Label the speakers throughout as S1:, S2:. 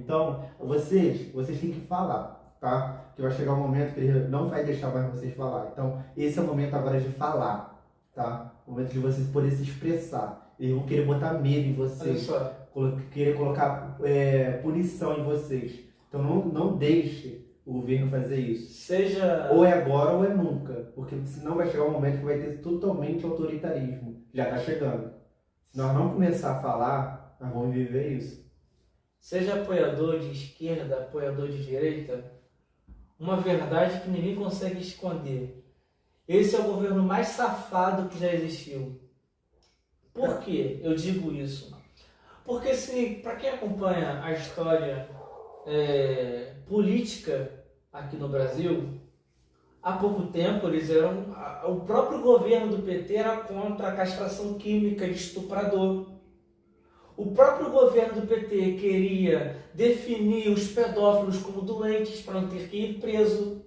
S1: Então, vocês têm que falar, tá? Que vai chegar um momento que ele não vai deixar mais vocês falar. Então, esse é o momento agora de falar, tá? O momento de vocês poderem se expressar. Eles vão querer botar medo em vocês, querer colocar punição em vocês. Então, não deixe o governo fazer isso. Ou é agora ou é nunca. Porque senão vai chegar um momento que vai ter totalmente autoritarismo. Já está chegando. Se nós não começar a falar, nós vamos viver isso.
S2: Seja apoiador de esquerda, apoiador de direita, uma verdade que ninguém consegue esconder. Esse é o governo mais safado que já existiu. Por que eu digo isso? Porque para quem acompanha a história política aqui no Brasil, há pouco tempo o próprio governo do PT era contra a castração química de estuprador. O próprio governo do PT queria definir os pedófilos como doentes para não ter que ir preso.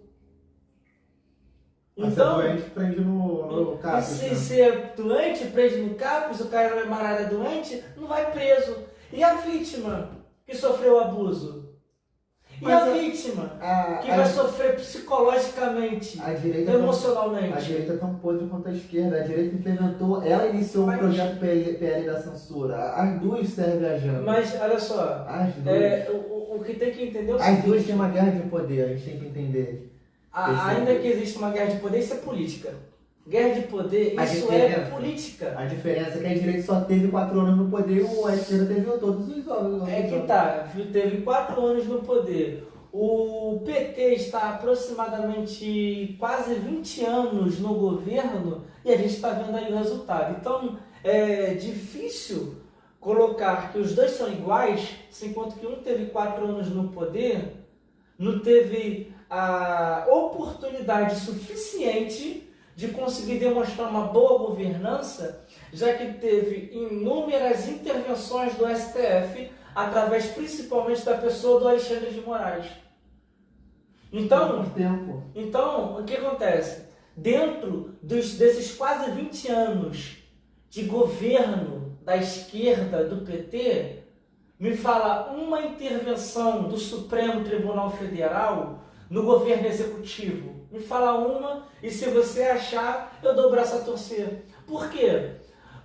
S1: Então, ser doente prende no CAPS.
S2: Se é doente, prende no CAPS, o cara é marada doente, não vai preso. E a vítima que sofreu abuso? A vítima que vai sofrer psicologicamente, emocionalmente?
S1: A direita é tão podre quanto a esquerda. A direita implementou, ela iniciou um projeto PL da censura. As duas servem a janta.
S2: Mas, olha só, o que tem que entender é o seguinte.
S1: As duas têm uma guerra de poder, a gente tem que entender.
S2: Ainda que exista uma guerra de poder, isso é política. Guerra de poder, isso é política.
S1: A diferença é que a direita só teve 4 anos no poder e a esquerda teve todos os anos.
S2: Teve 4 anos no poder. O PT está aproximadamente quase 20 anos no governo e a gente está vendo aí o resultado. Então, é difícil colocar que os dois são iguais, enquanto que um teve 4 anos no poder, não teve a oportunidade suficiente de conseguir demonstrar uma boa governança, já que teve inúmeras intervenções do STF, através principalmente da pessoa do Alexandre de Moraes. Então, o que acontece? Dentro desses quase 20 anos de governo da esquerda do PT, me fala uma intervenção do Supremo Tribunal Federal no governo executivo. Me fala uma e se você achar, eu dou o braço a torcer. Por quê?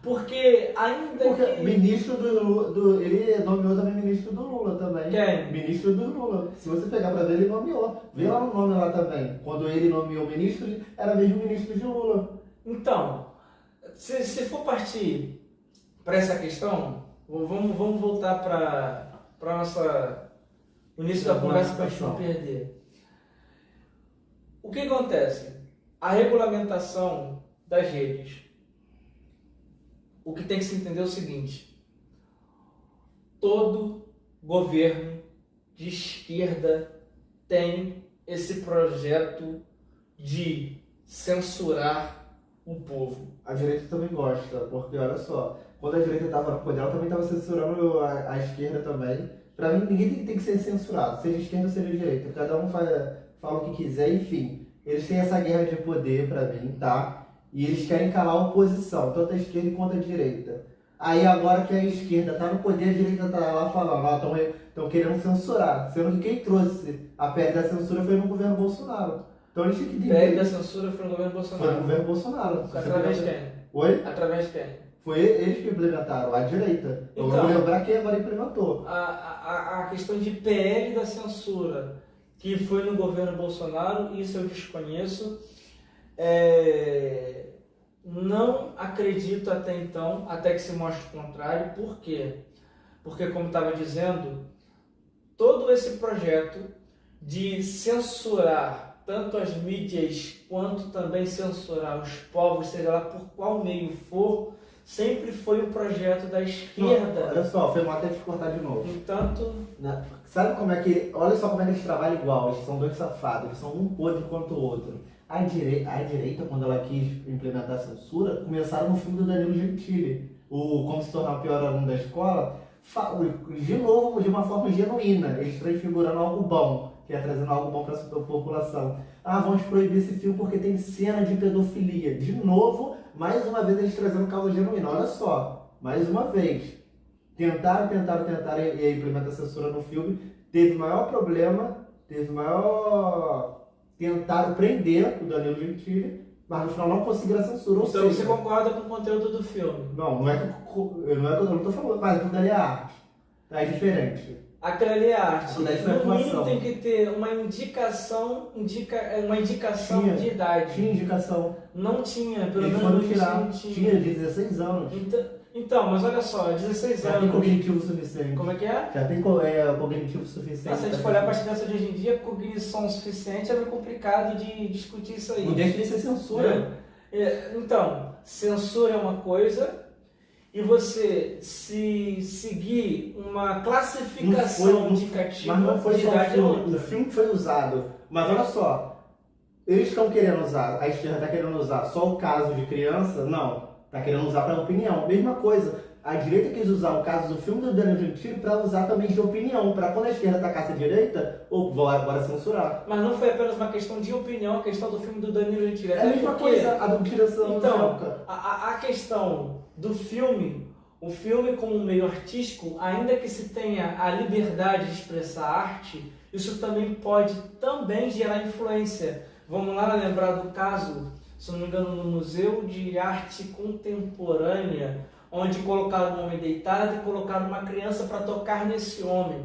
S2: Porque
S1: ministro ele nomeou também ministro do Lula também.
S2: Quem?
S1: Ministro do Lula. Se você pegar pra ver, ele nomeou. Vê lá no nome lá também. Quando ele nomeou o ministro, era mesmo ministro de Lula.
S2: Então, se for partir para essa questão, vamos voltar para nossa início da conversa para a gente não perder. O que acontece? A regulamentação das redes. O que tem que se entender é o seguinte: todo governo de esquerda tem esse projeto de censurar o povo.
S1: A direita também gosta, porque olha só, quando a direita estava no poder, ela também estava censurando a esquerda também. Para mim, ninguém tem que ser censurado, seja esquerda ou seja direita. Cada um fala o que quiser, enfim. Eles têm essa guerra de poder para mim, tá? E eles querem calar a oposição, tanto a esquerda quanto a direita. Aí agora que a esquerda está no poder, a direita está lá falando, estão querendo censurar. Sendo que quem trouxe a PL da censura foi no governo Bolsonaro. Então eles têm que entender.
S2: A PL da censura foi no governo Bolsonaro?
S1: Foi no governo Bolsonaro.
S2: Através de quem?
S1: Oi?
S2: Através de quem?
S1: Foi eles que implementaram, a direita. Então, eu vou lembrar quem agora implementou.
S2: A questão de PL da censura, que foi no governo Bolsonaro, isso eu desconheço. Não acredito até então, até que se mostre o contrário. Por quê? Porque, como estava dizendo, todo esse projeto de censurar tanto as mídias quanto também censurar os povos, seja lá por qual meio for, sempre foi um projeto da esquerda.
S1: Não, olha só, foi mal até te cortar de novo.
S2: Entanto,
S1: sabe como é que... Olha só como é que eles trabalham igual, eles são dois safados, eles são um podre quanto o outro. A direita, quando ela quis implementar a censura, começaram no filme do Danilo Gentili, o Como Se Tornar o Pior Aluno da Escola, de novo, de uma forma genuína, eles transfigurando algo bom, que é trazendo algo bom para a população. Vamos proibir esse filme porque tem cena de pedofilia. De novo, mais uma vez eles trazendo causa genuína. Olha só, mais uma vez. tentaram e implementar a censura no filme. Teve maior problema, tentaram prender o Danilo Gentili, mas no final não conseguiram a censura. Ou
S2: Então
S1: seja,
S2: você concorda com o conteúdo do filme?
S1: não é que eu não tô falando, mas aquilo dali é arte. É diferente.
S2: Aquela ali é arte.
S1: Aquilo dali foi
S2: No mínimo
S1: atuação.
S2: tem que ter uma indicação de idade.
S1: Tinha indicação.
S2: Não tinha, pelo
S1: Eles
S2: menos
S1: foram
S2: no
S1: tirar.
S2: não
S1: Tinha de 16 anos.
S2: Então, mas olha só, 16
S1: Já tem
S2: anos.
S1: cognitivo suficiente.
S2: Como é que é?
S1: Já tem cognitivo suficiente.
S2: Se a gente for olhar para as crianças de hoje em dia, cognição suficiente é meio complicado de discutir isso aí.
S1: Não deixa de ser censura.
S2: Então, censura é uma coisa e você se seguir uma classificação indicativa
S1: Mas não foi
S2: de
S1: só o
S2: idade é
S1: filme.
S2: outra.
S1: O filme foi usado. Mas olha só, eles estão querendo usar, a esquerda está querendo usar só o caso de criança? Não. Está querendo usar para opinião. Mesma coisa. A direita quis usar o caso do filme do Danilo Gentili para usar também de opinião. Para quando a esquerda atacasse a direita, vou agora censurar.
S2: Mas não foi apenas uma questão de opinião, a questão do filme do Danilo Gentili.
S1: É a mesma coisa, a do tiração
S2: Então, a questão do filme, o filme como um meio artístico, ainda que se tenha a liberdade de expressar arte, isso também pode também gerar influência. Vamos lá lembrar do caso, se não me engano, no Museu de Arte Contemporânea, onde colocaram um homem deitado e colocaram uma criança para tocar nesse homem.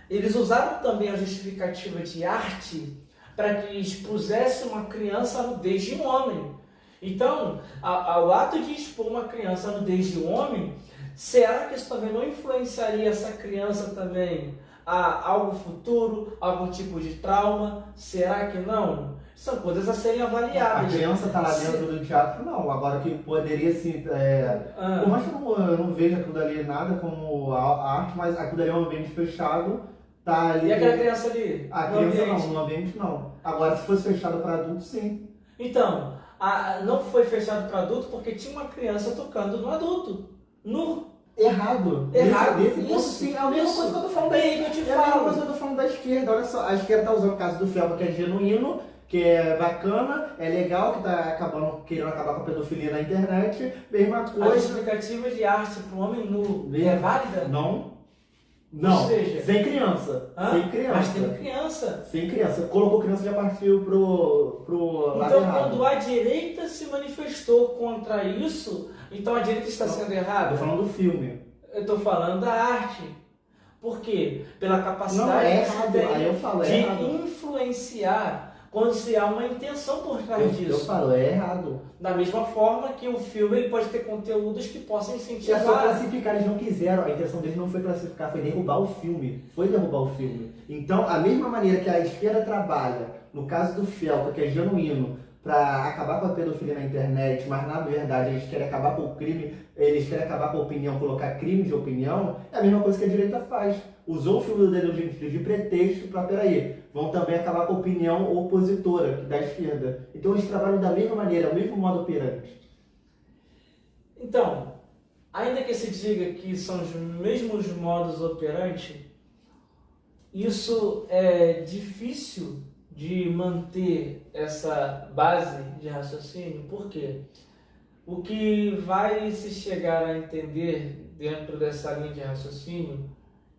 S2: Eles usaram também a justificativa de arte para que expusesse uma criança a nudez de um homem. Então, ao ato de expor uma criança a nudez de um homem, será que isso também não influenciaria essa criança também a algo futuro, algum tipo de trauma? Será que não? São coisas a serem avaliadas.
S1: A criança está lá dentro do teatro, não. Agora que poderia sim. Por mais que eu não veja aquilo dali nada como a arte, mas aquilo dali é um ambiente fechado. Tá ali.
S2: E aquela criança ali?
S1: A criança não, no ambiente não. Agora, se fosse fechado para adulto, sim.
S2: Então, não foi fechado para adulto porque tinha uma criança tocando no adulto.
S1: Errado. Desse ponto, sim. É a mesma coisa que eu tô falando daí.
S2: que eu te
S1: É a mesma
S2: falo.
S1: coisa que eu tô falando da esquerda. Olha só, a esquerda tá usando o caso do Felpa, que é genuíno, que é bacana, é legal, que tá querendo acabar com a pedofilia na internet. Mesma
S2: A
S1: coisa.
S2: justificativa de arte para o homem nu é válida?
S1: Não.
S2: Ou seja,
S1: sem criança. Sem criança.
S2: Mas tem criança.
S1: Sem criança. Colocou criança e já partiu pro lado
S2: Então,
S1: errado.
S2: quando a direita se manifestou contra isso, então a direita está sendo errada?
S1: Tô falando do filme.
S2: Eu estou falando da arte. Por quê? Pela
S1: Não,
S2: capacidade
S1: é
S2: que se
S1: errado.
S2: tem
S1: Aí eu falo, é
S2: de
S1: errado.
S2: influenciar quando se há uma intenção por trás
S1: Eu
S2: disso.
S1: falo, é errado.
S2: Da mesma forma que o filme ele pode ter conteúdos que possam
S1: E é só
S2: incentivar.
S1: classificar, eles não quiseram. A intenção deles não foi classificar, foi derrubar o filme. Foi derrubar o filme. Então, a mesma maneira que a esquerda trabalha, no caso do Felpa, que é genuíno, para acabar com a pedofilia na internet, mas na verdade eles querem acabar com o crime, eles querem acabar com a opinião, colocar crime de opinião, é a mesma coisa que a direita faz. Usou o filme do Danilo Gentili de pretexto para, vão também acabar com a opinião opositora da esquerda. Então eles trabalham da mesma maneira, o mesmo modo operante.
S2: Então, ainda que se diga que são os mesmos modos operantes, isso é difícil de manter essa base de raciocínio. Por quê? O que vai se chegar a entender dentro dessa linha de raciocínio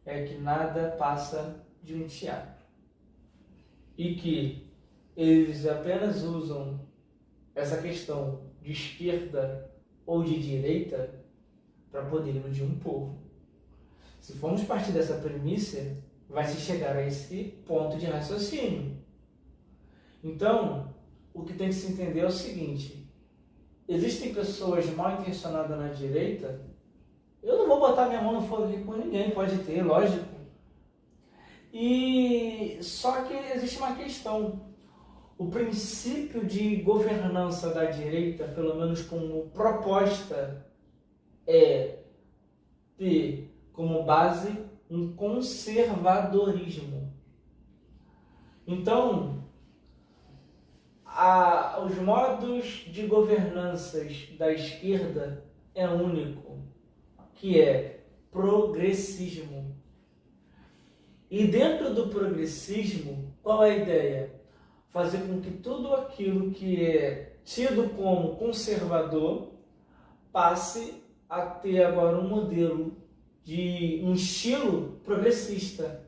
S2: é que nada passa de um teatro. E que eles apenas usam essa questão de esquerda ou de direita para poder iludir um povo. Se formos partir dessa premissa, vai se chegar a esse ponto de raciocínio. Então, o que tem que se entender é o seguinte: existem pessoas mal intencionadas na direita. Eu não vou botar minha mão no fogo aqui por ninguém, pode ter, lógico. E só que existe uma questão. O princípio de governança da direita, pelo menos como proposta, é ter como base um conservadorismo. Então, os modos de governanças da esquerda é único, que é progressismo. E dentro do progressismo, qual é a ideia? Fazer com que tudo aquilo que é tido como conservador passe a ter agora um modelo de um estilo progressista.